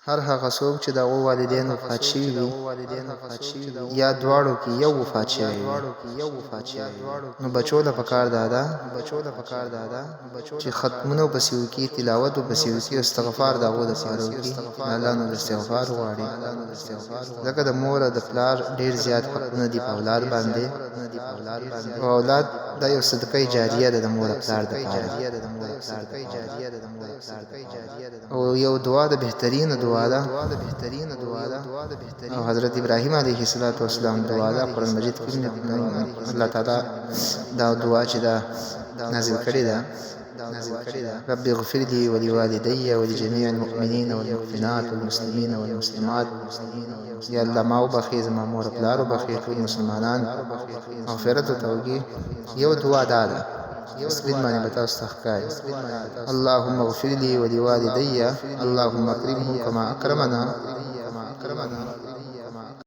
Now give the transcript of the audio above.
هر هغه څوک چې د هغو والدین وفات شوي وي یا دواړو کې یو وفات شوی وي نو بچو له پکار دادا چې ختمونه پسې وکړي تلاوت پسې وکړي استغفار د هغو دپاره وکړي الله نو استغفار غواړي ځکه د مور او د پلار ډېر زیات حقونه دي په اولاد باندې او اولاد دا یو صدقه جاریه ده د مور او پلار دپاره او یو دعا د بهترینه دعا ده او حضرت ابراهیم علیه السلام دعا ده قرآن مجید کې الله تعالی دا دعا چې دا نازل کړې ده رب اغفر لي ولوالدي ولجميع المؤمنين والمؤمنات والمسلمين والمسلمات یا الله ما وبخي زما مور پلار وبخي ټول مسلمانان مغفرت او توبه یو دعا ده سپین باندې بتا استخکای اللهم اغفر لي ولوالدي اللهم اكرمهم كما اكرمنا